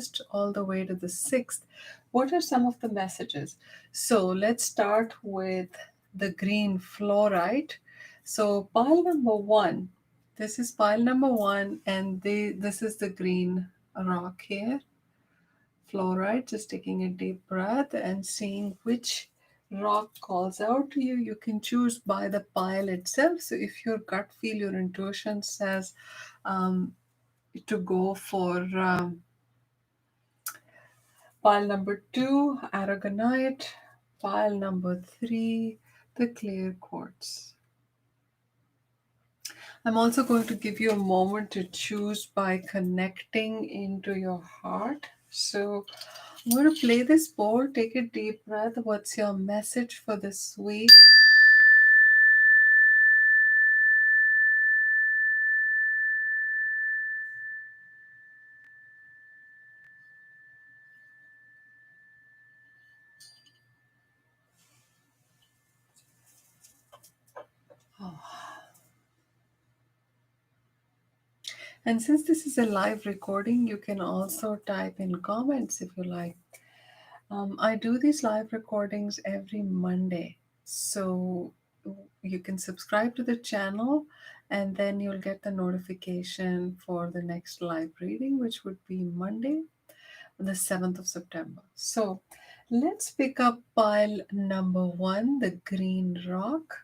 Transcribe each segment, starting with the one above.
1st all the way to the 6th. What are some of the messages? So let's start with the green fluorite. So pile number one, this is pile number one, and this is the green rock here. Fluorite, just taking a deep breath and seeing which rock calls out to you. You can choose by the pile itself. So if your gut feel, your intuition says um, to go for pile number two, Aragonite, pile number three, the clear quartz. I'm also going to give you a moment to choose by connecting into your heart. So I'm going to play this bowl. Take a deep breath. What's your message for this week? And since this is a live recording, you can also type in comments if you like. I do these live recordings every Monday. So you can subscribe to the channel and then you'll get the notification for the next live reading, which would be Monday, the 7th of September. So let's pick up pile number one, the green rock.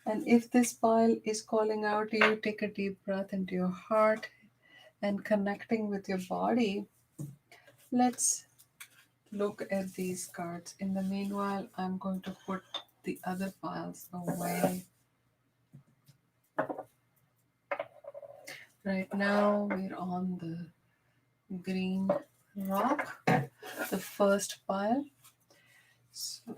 And if this pile is calling out to you, take a deep breath into your heart and connecting with your body. Let's look at these cards. In the meanwhile, I'm going to put the other piles away. Right now, we're on the green rock, the first pile. So,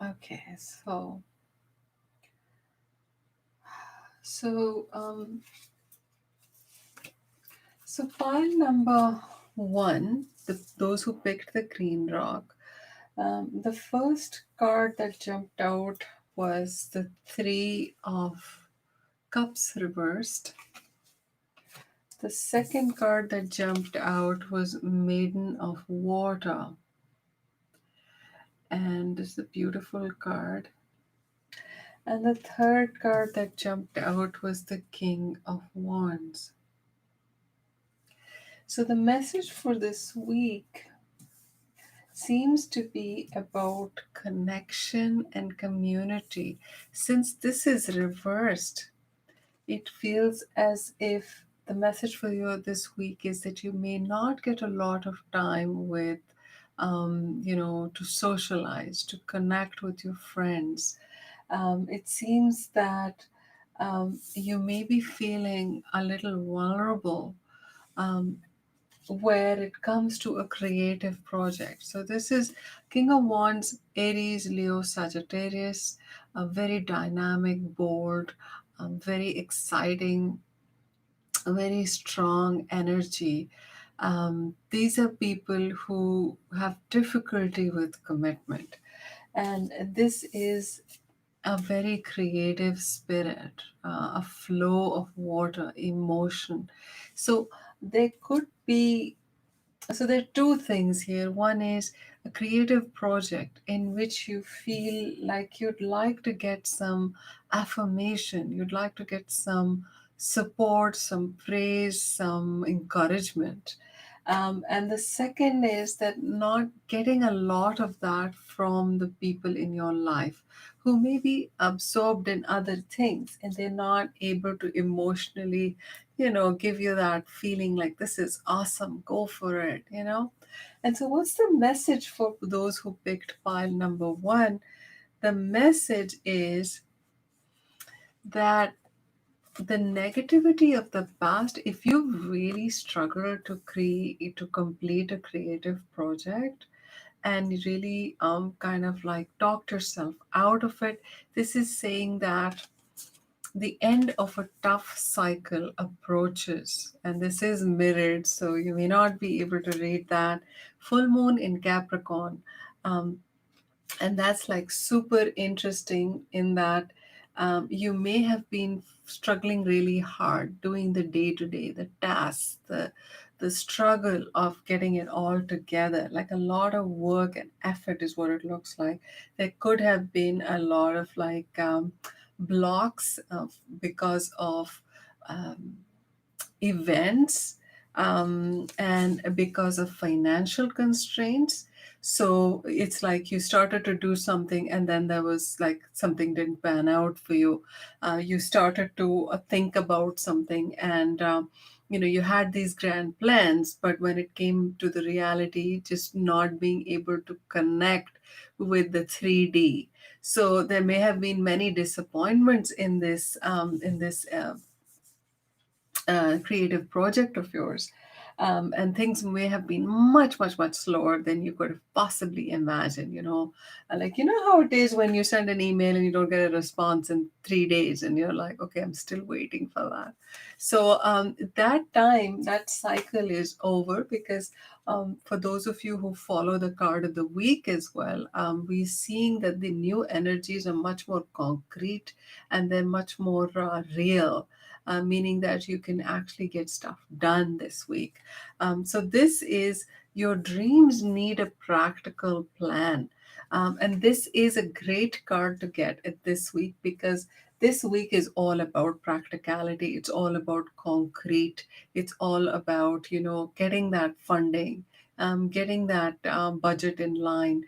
okay, so so pile number one, those who picked the green rock, the first card that jumped out was the Three of Cups reversed. The second card that jumped out was Maiden of Water. And it's a beautiful card. And the third card that jumped out was the King of Wands. So the message for this week seems to be about connection and community. Since this is reversed, it feels as if the message for you this week is that you may not get a lot of time with, to socialize, to connect with your friends. It seems that you may be feeling a little vulnerable um, where it comes to a creative project. So this is King of Wands, Aries, Leo, Sagittarius, a very dynamic, bold, very exciting, a very strong energy. These are people who have difficulty with commitment. And this is a very creative spirit, a flow of water, emotion. So there could be, so there are two things here. One is a creative project in which you feel like you'd like to get some affirmation, you'd like to get some support, some praise, some encouragement. And the second is that not getting a lot of that from the people in your life who may be absorbed in other things and they're not able to emotionally, give you that feeling like this is awesome, go for it. And so, what's the message for those who picked pile number one? The message is that the negativity of the past, if you really struggle to complete a creative project and you really kind of like talked yourself out of it, this is saying that the end of a tough cycle approaches, and this is mirrored, so you may not be able to read that. Full moon in Capricorn, um, and that's like super interesting in that You may have been struggling really hard doing the day to day, the tasks, the struggle of getting it all together. Like a lot of work and effort is what it looks like. There could have been a lot of blocks because of um, events, and because of financial constraints. So it's like you started to do something and then there was like something didn't pan out for you. You started to think about something, and you had these grand plans, but when it came to the reality, just not being able to connect with the 3D. So there may have been many disappointments in this creative project of yours. And things may have been much, much, much slower than you could have possibly imagined. Like, how it is when you send an email and you don't get a response in 3 days, and you're like, okay, I'm still waiting for that. So that cycle is over, because for those of you who follow the card of the week as well, we're seeing that the new energies are much more concrete, and they're much more real, meaning that you can actually get stuff done this week. So this is, your dreams need a practical plan. And this is a great card to get at this week, because this week is all about practicality. It's all about concrete. It's all about, getting that funding, getting that budget in line,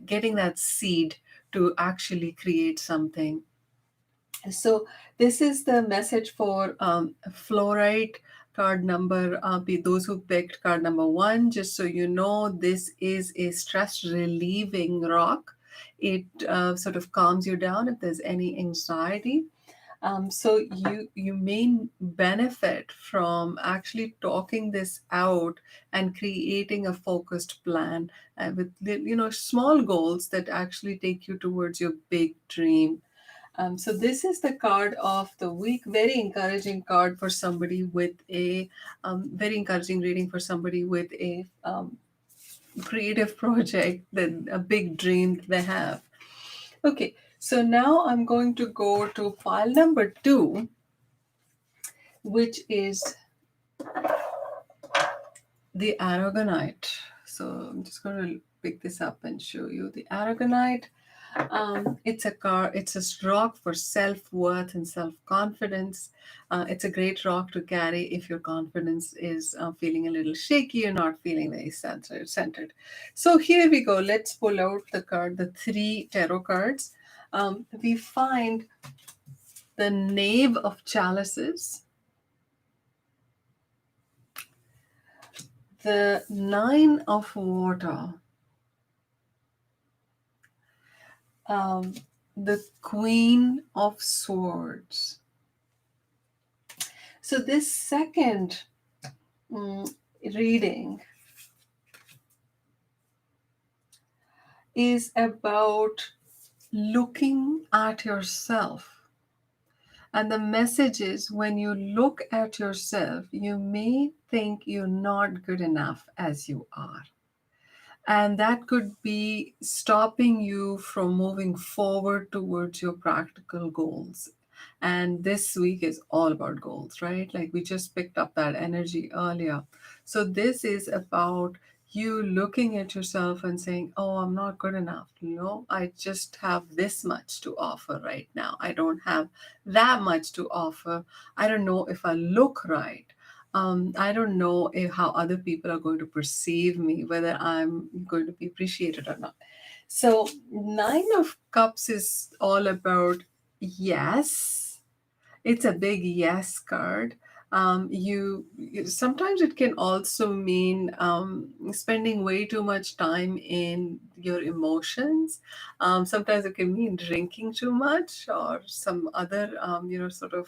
getting that seed to actually create something. So this is the message for Fluorite card number. Be those who picked card number one. Just so you know, this is a stress relieving rock. It sort of calms you down if there's any anxiety. So you may benefit from actually talking this out and creating a focused plan, with small goals that actually take you towards your big dream. So this is the card of the week. Very encouraging card for somebody with a very encouraging reading for somebody with a creative project, that a big dream they have. Okay, so now I'm going to go to pile number two, which is the Aragonite. So I'm just going to pick this up and show you the Aragonite. It's a rock for self-worth and self-confidence. It's a great rock to carry if your confidence is feeling a little shaky, you're not feeling very centered. So here we go. Let's pull out the three tarot cards. We find the Knave of Chalices, the Nine of Water, um, the Queen of Swords. So this second reading is about looking at yourself. And the message is, when you look at yourself, you may think you're not good enough as you are. And that could be stopping you from moving forward towards your practical goals. And this week is all about goals, right? Like we just picked up that energy earlier. So this is about you looking at yourself and saying, oh, I'm not good enough. I just have this much to offer right now. I don't have that much to offer. I don't know if I look right. I don't know how other people are going to perceive me, whether I'm going to be appreciated or not. So, Nine of Cups is all about yes. It's a big yes card. Sometimes it can also mean spending way too much time in your emotions. Sometimes it can mean drinking too much, or some other sort of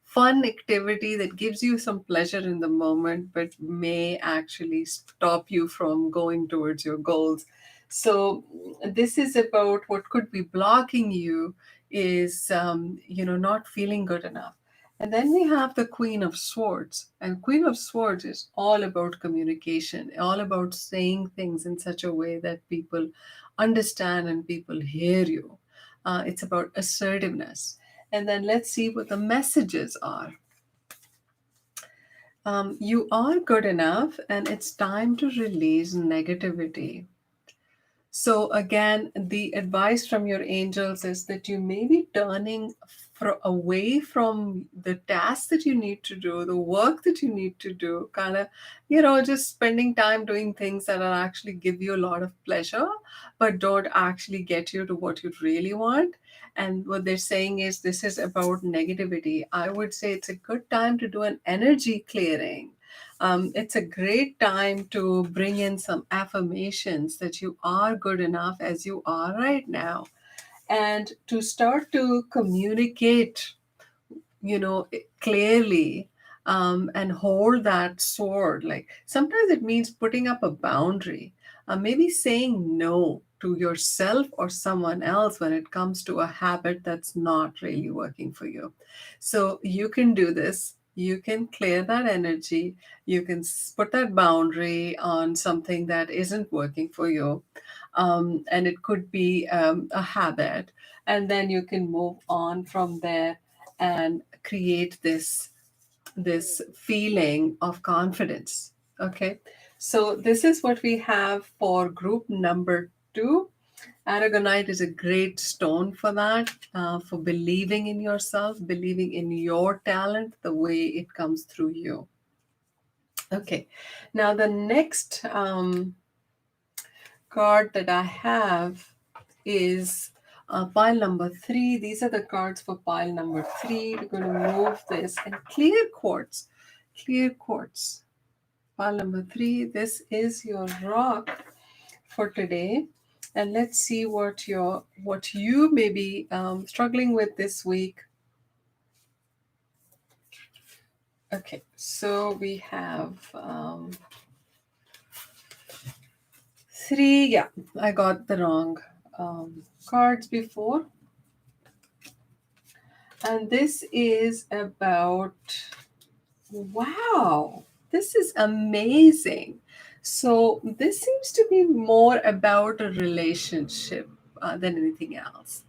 fun activity that gives you some pleasure in the moment but may actually stop you from going towards your goals. So this is about what could be blocking you is not feeling good enough. And then we have the Queen of Swords. And Queen of Swords is all about communication, all about saying things in such a way that people understand and people hear you. It's about assertiveness. And then let's see what the messages are. You are good enough, and it's time to release negativity. So, again, the advice from your angels is that you may be turning away from the tasks that you need to do, the work that you need to do, kind of, just spending time doing things that are actually give you a lot of pleasure, but don't actually get you to what you really want. And what they're saying is this is about negativity. I would say it's a good time to do an energy clearing. It's a great time to bring in some affirmations that you are good enough as you are right now, and to start to communicate, clearly, and hold that sword. Like sometimes it means putting up a boundary, maybe saying no to yourself or someone else when it comes to a habit that's not really working for you. So you can do this. You can clear that energy. You can put that boundary on something that isn't working for you. And it could be a habit. And then you can move on from there and create this feeling of confidence. Okay, so this is what we have for group number 2. Aragonite is a great stone for that, for believing in yourself, believing in your talent, the way it comes through you. Okay, now the next card that I have is pile number 3. These are the cards for pile number 3. We're going to move this and clear quartz. Clear quartz. Pile number 3. This is your rock for today. And let's see what you may be struggling with this week. Okay, so we have 3. Yeah, I got the wrong cards before. And this is about, wow, this is amazing. So this seems to be more about a relationship than anything else.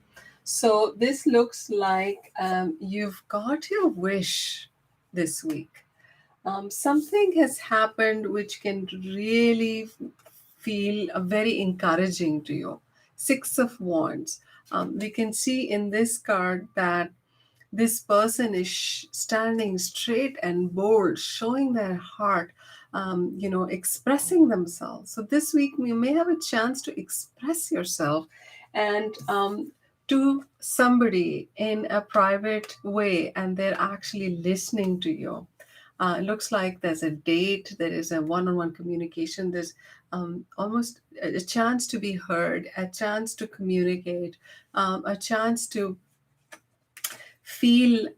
So this looks like you've got your wish this week. Something has happened which can really feel very encouraging to you. 6 of Wands. We can see in this card that this person is standing straight and bold, showing their heart, expressing themselves. So this week you may have a chance to express yourself and to somebody in a private way, and they're actually listening to you. It looks like there's a date, there is a one-on-one communication, there's almost a chance to be heard, a chance to communicate, a chance to feel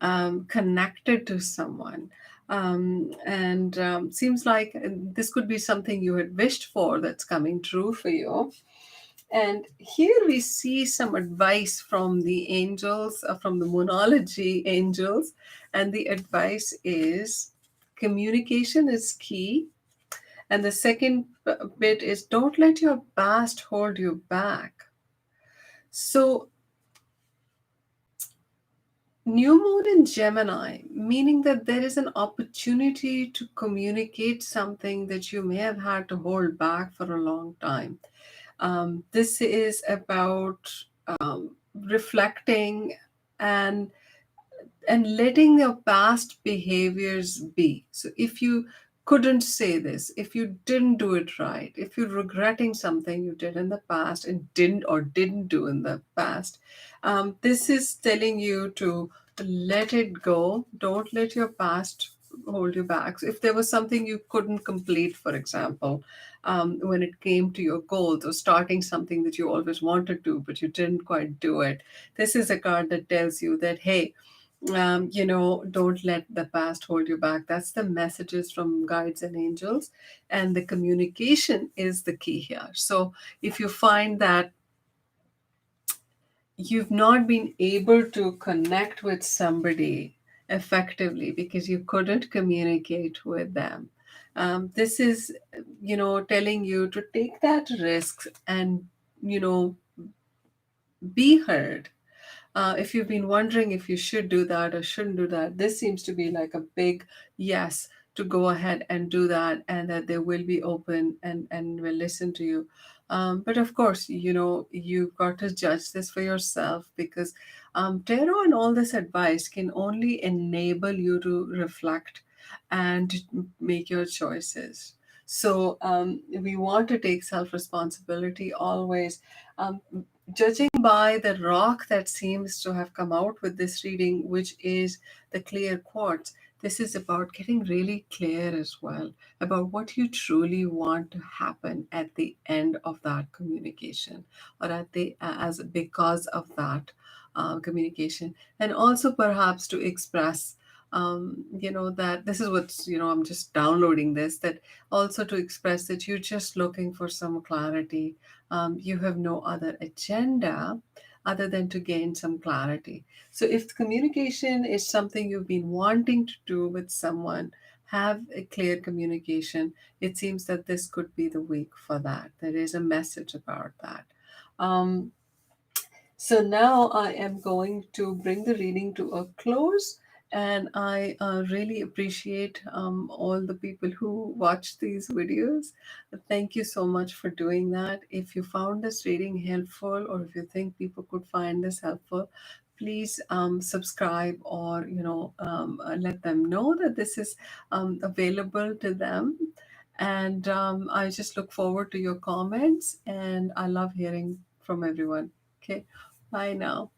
connected to someone. And seems like this could be something you had wished for that's coming true for you. And here we see some advice from the angels, from the Moonology angels. And the advice is communication is key. And the second bit is don't let your past hold you back. So new moon in Gemini, meaning that there is an opportunity to communicate something that you may have had to hold back for a long time. This is about reflecting and letting your past behaviors be. So if you couldn't say this, if you didn't do it right, if you're regretting something you did in the past and didn't do in the past, this is telling you to let it go. Don't let your past hold you back. So if there was something you couldn't complete, for example, when it came to your goals, or starting something that you always wanted to but you didn't quite do it, this is a card that tells you that, hey, don't let the past hold you back. That's the messages from guides and angels, and the communication is the key here. So if you find that you've not been able to connect with somebody effectively because you couldn't communicate with them, this is telling you to take that risk and you know be heard. If you've been wondering if you should do that or shouldn't do that, this seems to be like a big yes to go ahead and do that, and that they will be open and will listen to you. But of course, you've got to judge this for yourself, because tarot and all this advice can only enable you to reflect and make your choices. So we want to take self responsibility always. Um, Judging by the rock that seems to have come out with this reading, which is the clear quartz, this is about getting really clear as well about what you truly want to happen at the end of that communication, or at the as because of that communication, and also perhaps to express that this is what's, I'm just downloading this, that also to express that you're just looking for some clarity. You have no other agenda other than to gain some clarity. So if communication is something you've been wanting to do with someone, have a clear communication. It seems that this could be the week for that. There is a message about that. um, so now I am going to bring the reading to a close, and I really appreciate all the people who watch these videos. Thank you so much for doing that. If you found this reading helpful, or if you think people could find this helpful, please subscribe, or let them know that this is available to them. And I just look forward to your comments, and I love hearing from everyone. Okay, bye now.